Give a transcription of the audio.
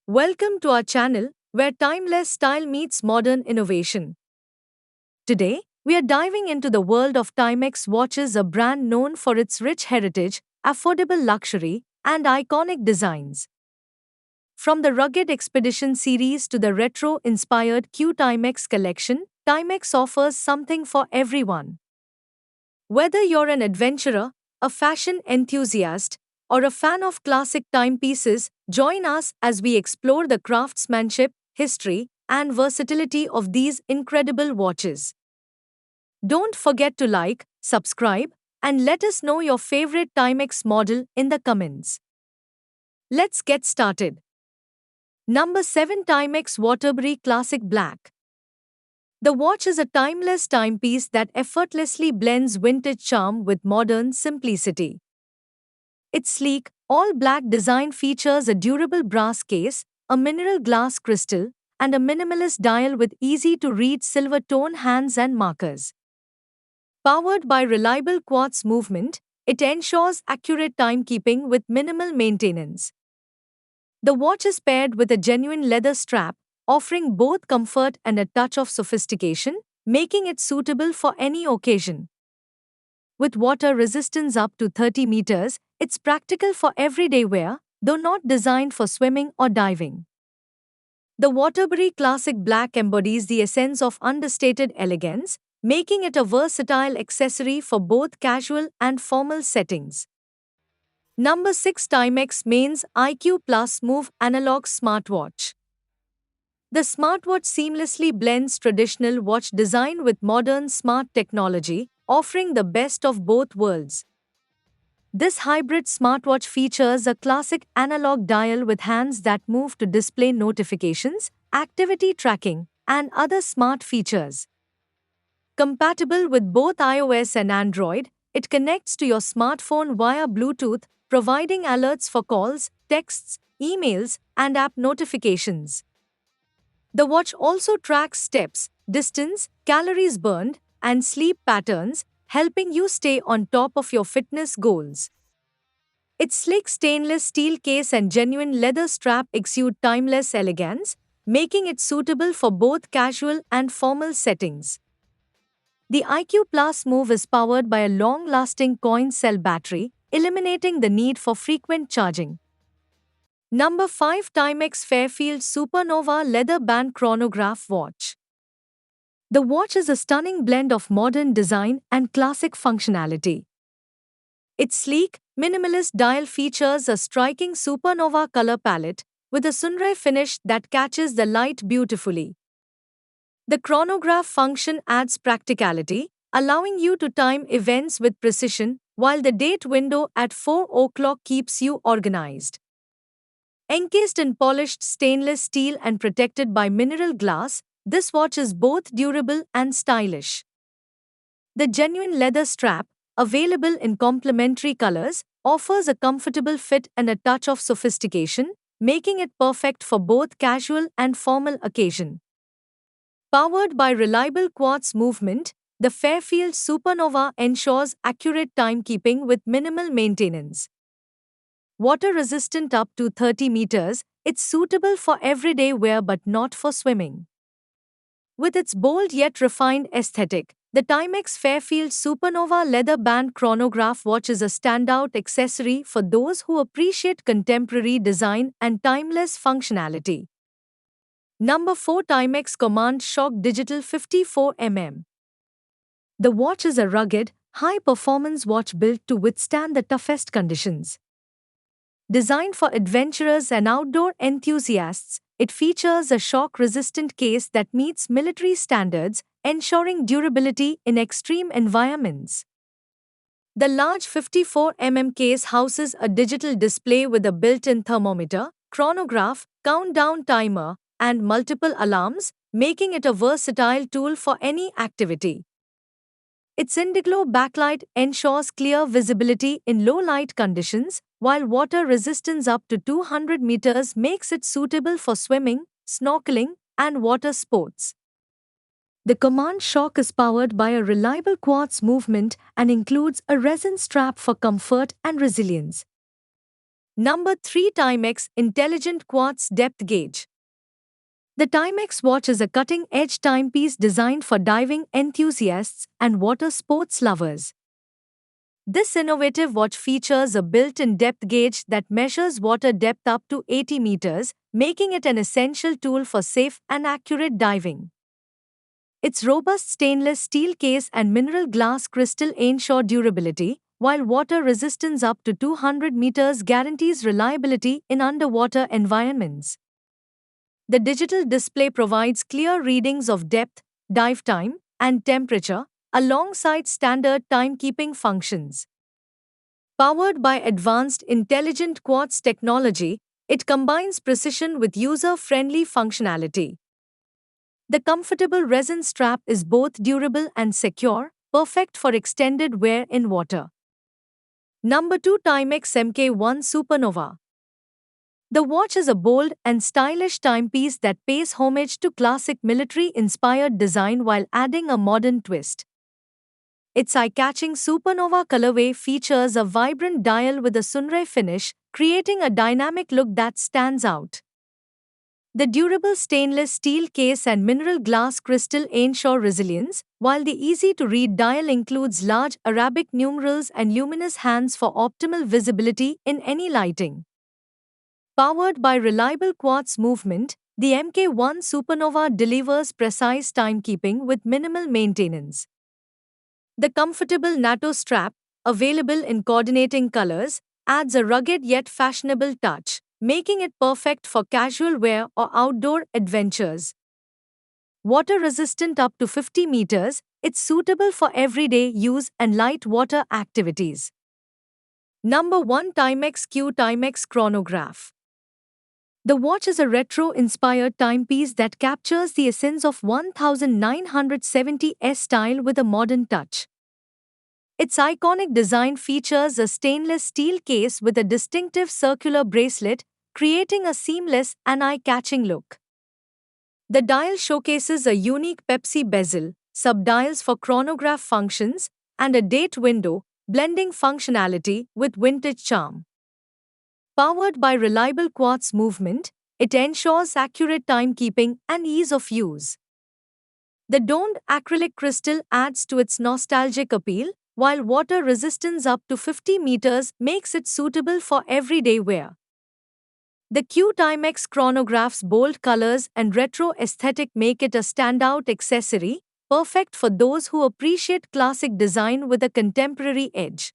Welcome to our channel where timeless style meets modern innovation. Today, we are diving into the world of Timex watches, a brand known for its rich heritage, affordable luxury, and iconic designs. From the rugged Expedition series to the retro inspired Q Timex collection, Timex offers something for everyone. Whether you're an adventurer, a fashion enthusiast, or a fan of classic timepieces, join us as we explore the craftsmanship, history, and versatility of these incredible watches. Don't forget to like, subscribe, and let us know your favorite Timex model in the comments. Let's get started. Number 7, Timex Waterbury Classic Black. The watch is a timeless timepiece that effortlessly blends vintage charm with modern simplicity. Its sleek, all black design features a durable brass case, a mineral glass crystal, and a minimalist dial with easy to read silver tone hands and markers. Powered by reliable quartz movement, it ensures accurate timekeeping with minimal maintenance. The watch is paired with a genuine leather strap, offering both comfort and a touch of sophistication, making it suitable for any occasion. With water resistance up to 30 meters, it's practical for everyday wear, though not designed for swimming or diving. The Waterbury Classic Black embodies the essence of understated elegance, making it a versatile accessory for both casual and formal settings. Number 6, Timex Main's IQ Plus Move Analog Smartwatch. The smartwatch seamlessly blends traditional watch design with modern smart technology, offering the best of both worlds. This hybrid smartwatch features a classic analog dial with hands that move to display notifications, activity tracking, and other smart features. Compatible with both iOS and Android, it connects to your smartphone via Bluetooth, providing alerts for calls, texts, emails, and app notifications. The watch also tracks steps, distance, calories burned, and sleep patterns, helping you stay on top of your fitness goals. Its sleek stainless steel case and genuine leather strap exude timeless elegance, making it suitable for both casual and formal settings. The IQ Plus Move is powered by a long-lasting coin cell battery, eliminating the need for frequent charging. Number 5, Timex Fairfield Supernova Leather Band Chronograph Watch. The watch is a stunning blend of modern design and classic functionality. Its sleek, minimalist dial features a striking supernova color palette with a sunray finish that catches the light beautifully. The chronograph function adds practicality, allowing you to time events with precision, while the date window at 4 o'clock keeps you organized. Encased in polished stainless steel and protected by mineral glass, this watch is both durable and stylish. The genuine leather strap, available in complementary colors, offers a comfortable fit and a touch of sophistication, making it perfect for both casual and formal occasion. Powered by reliable quartz movement, the Fairfield Supernova ensures accurate timekeeping with minimal maintenance. Water resistant up to 30 meters, it's suitable for everyday wear but not for swimming. With its bold yet refined aesthetic, the Timex Fairfield Supernova Leather Band Chronograph watch is a standout accessory for those who appreciate contemporary design and timeless functionality. Number 4, Timex Command Shock Digital 54mm. The watch is a rugged, high-performance watch built to withstand the toughest conditions. Designed for adventurers and outdoor enthusiasts, it features a shock-resistant case that meets military standards, ensuring durability in extreme environments. The large 54mm case houses a digital display with a built-in thermometer, chronograph, countdown timer, and multiple alarms, making it a versatile tool for any activity. Its Indiglo backlight ensures clear visibility in low-light conditions, while water resistance up to 200 meters makes it suitable for swimming, snorkeling, and water sports. The Command Shock is powered by a reliable quartz movement and includes a resin strap for comfort and resilience. Number 3, Timex Intelligent Quartz Depth Gauge. The Timex watch is a cutting-edge timepiece designed for diving enthusiasts and water sports lovers. This innovative watch features a built-in depth gauge that measures water depth up to 80 meters, making it an essential tool for safe and accurate diving. Its robust stainless steel case and mineral glass crystal ensure durability, while water resistance up to 200 meters guarantees reliability in underwater environments. The digital display provides clear readings of depth, dive time, and temperature, alongside standard timekeeping functions. Powered by advanced intelligent quartz technology, it combines precision with user-friendly functionality. The comfortable resin strap is both durable and secure, perfect for extended wear in water. Number 2, Timex MK1 Supernova. The watch is a bold and stylish timepiece that pays homage to classic military-inspired design while adding a modern twist. Its eye-catching Supernova colorway features a vibrant dial with a sunray finish, creating a dynamic look that stands out. The durable stainless steel case and mineral glass crystal ensure resilience, while the easy-to-read dial includes large Arabic numerals and luminous hands for optimal visibility in any lighting. Powered by reliable quartz movement, the MK1 Supernova delivers precise timekeeping with minimal maintenance. The comfortable NATO strap, available in coordinating colors, adds a rugged yet fashionable touch, making it perfect for casual wear or outdoor adventures. Water resistant up to 50 meters, it's suitable for everyday use and light water activities. Number 1, Timex Q Timex Chronograph. The watch is a retro-inspired timepiece that captures the essence of 1970s style with a modern touch. Its iconic design features a stainless steel case with a distinctive circular bracelet, creating a seamless and eye-catching look. The dial showcases a unique Pepsi bezel, subdials for chronograph functions, and a date window, blending functionality with vintage charm. Powered by reliable quartz movement, it ensures accurate timekeeping and ease of use. The domed acrylic crystal adds to its nostalgic appeal, while water resistance up to 50 meters makes it suitable for everyday wear. The Q Timex chronograph's bold colors and retro aesthetic make it a standout accessory, perfect for those who appreciate classic design with a contemporary edge.